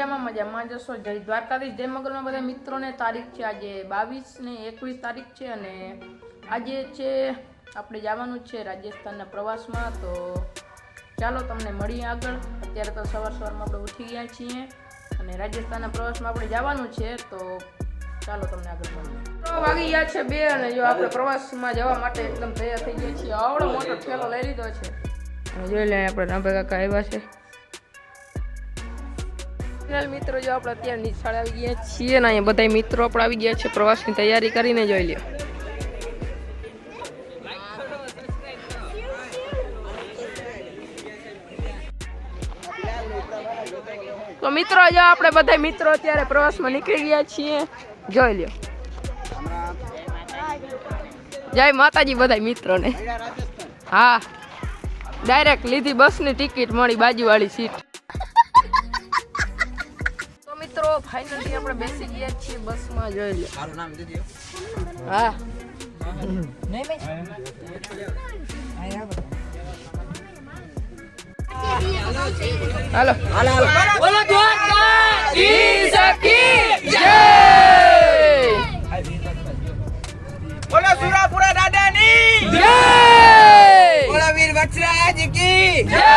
મજામાં જશો। જય દ્વારકાધીશ, જય મગલમાં બધા મિત્રોને। તારીખ છે આજે 22 ને 21 તારીખ છે અને આજે છે આપણે જવાનું છે રાજસ્થાનના પ્રવાસમાં। તો ચાલો તમને મળીએ આગળ। અત્યારે તો સવારમાં આપણે ઉઠી ગયા છીએ અને રાજસ્થાનના પ્રવાસમાં આપણે જવાનું છે। તો ચાલો તમને આગળ મળીએ। તો વાગી ગયા છે 2 અને જો આપણે પ્રવાસમાં જવા માટે એકદમ તૈયાર થઈ ગયા છીએ। આવડો મોટો ઠેલો લઈ લીધો છે અને જોઈ લે આપણે રાંભા કાકા આવ્યા છે। મિત્રો જો આપણે અત્યારે નિશાળે આવી ગયા છીએ ને અહીંયા બધા મિત્રો આપણે આવી ગયા છે પ્રવાસની તૈયારી કરીને। જોઈ લ્યો તો મિત્રો જો આપણે બધા મિત્રો અત્યારે પ્રવાસમાં નીકળી ગયા છીએ। જોઈ લ્યો જય માતાજી બધા મિત્રોને। હા ડાયરેક્ટ લીધી બસની ટિકિટ મળી બાજુવાળી સીટ। ફાઇનલી આપણે બેસી ગયા છીએ બસમાં। જોઈ લો મારું નામ દીધી। હા નહીં ભાઈ હાલો હાલો બોલો દ્વારકાધીશ કી જય, બોલો સુરાપુરા દાદાની જય, બોલો વીર વત્સરાજ કી જય।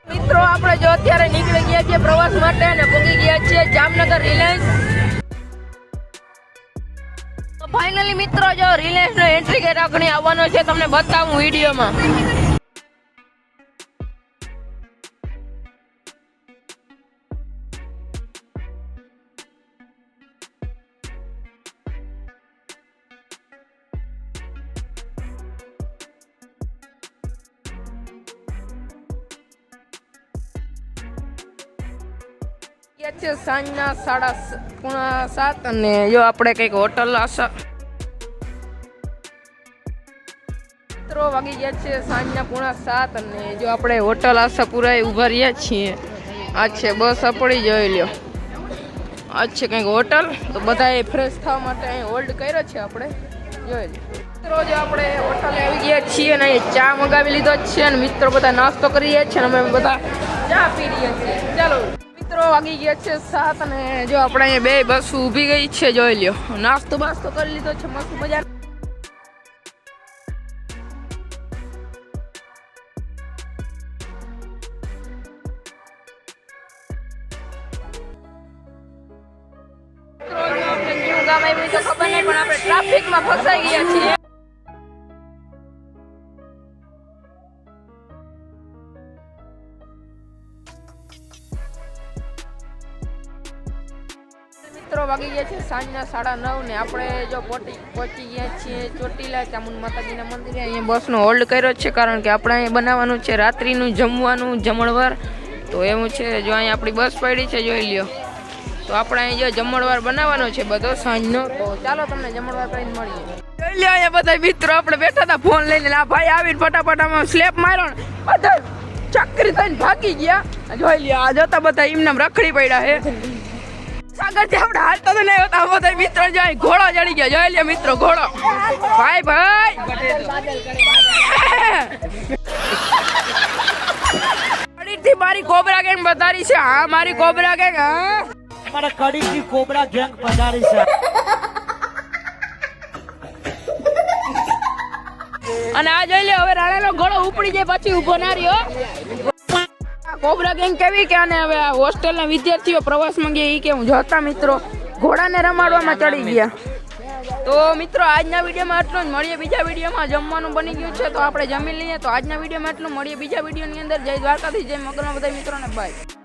મિત્રો આપણે જો અત્યારે નીકળી ગયા છીએ પ્રવાસ માટે અને પહોંચી ગયા છીએ જામનગર રિલાયન્સ। તો ફાઇનલી મિત્રો જો રિલાયન્સ નો એન્ટ્રી ગેટ આગળ આવવાનો છે, તમને બતાવું વિડીયોમાં। છે સાંજના 7:30 અને જો આપણે કઈક હોટલ આશા મિત્રો વાગી ગયા છે સાંજના 7:30 અને જો આપણે હોટલ આશાપુરા ઉભા રહ્યા છીએ। આ છે બસ આપણી, જોઈ લ્યો આ છે કંઈક હોટલ। તો બધાએ ફ્રેશ થવા માટે અહીં હોલ્ડ કર્યો છે આપણે। જોઈ લો મિત્રો જો આપણે હોટલે આવી ગયા છીએ અને અહીં ચા મંગાવી લીધો છે અને મિત્રો બધા નાસ્તો કરી રહ્યા છે અને અમે બધા ચા પી રહ્યા છીએ। ચાલો મિત્રો વાગી ગયા છે 7 અને જો આપણે અહીંયા 2 બસ ઊભી ગઈ છે। જોઈ લ્યો નાસ્તો બાસ્તો કરી લીધો છે મસ્ત મજા। ગામ આવી તો ખબર નહીં પણ આપણે ટ્રાફિકમાં ફસાઈ ગયા છીએ। મિત્રો વાગી ગયા છે સાંજના 9:30 ને આપણે જો પહોંચી ગયા છીએ ચોટીલા ચામુંડ માતાજીના મંદિરે। અહીંયા બસનો હોલ્ડ કર્યો છે કારણ કે આપણે અહીંયા બનાવવાનું છે રાત્રિનું જમવાનું જમણવાર। તો એવું છે જો અહીંયા આપણી બસ પડી છે, જોઈ લ્યો। તો આપણે અહીં જો જમણવાર બનાવવાનો છે બધો સાંજનો। તો ચાલો તમને જમણવાર કરીને મળીએ। જોઈ લ્યો અહીંયા બધા મિત્રો આપણે બેઠા હતા ફોન લઈને, આ ભાઈ આવીને ફટાફટ આમાં સ્લેપ માર્યો ને બધા ચક્રી થઈને ભાગી ગયા। જોઈ લ્યો આ જોતા બધા એમને રખડી પડ્યા છે સાગરથી આપણે હાલતો તો નહીં હોતા બધા મિત્રો જાય ઘોડો ચડી ગયા। જોઈ લ્યો મિત્રો ઘોડો ભાઈ ભાઈ કડીથી મારી કોબરા ગેંગ વધારી છે। હા મારી કોબરા ગેંગ, હા મારા કડીથી કોબરા ગેંગ વધારી છે। અને આ જોઈ લે હવે રાણાનો ઘોડો ઉપડી જાય પછી ઉભો ના રહ્યો। કોબરા ગેંગ કેવી કે અને હવે હોસ્ટેલના વિદ્યાર્થીઓ પ્રવાસમાં ગયા એ કેવું જોતા મિત્રો ઘોડાને રમાડવામાં ચડી ગયા। તો મિત્રો આજના વિડીયોમાં આટલું જ, મળીએ બીજા વિડીયોમાં। જમવાનું બની ગયું છે તો આપણે જમી લઈએ। તો આજના વિડીયોમાં આટલું, મળીએ બીજા વિડીયોની અંદર। જય દ્વારકાધીશ, જય મગલમાં બધા મિત્રોને બાય।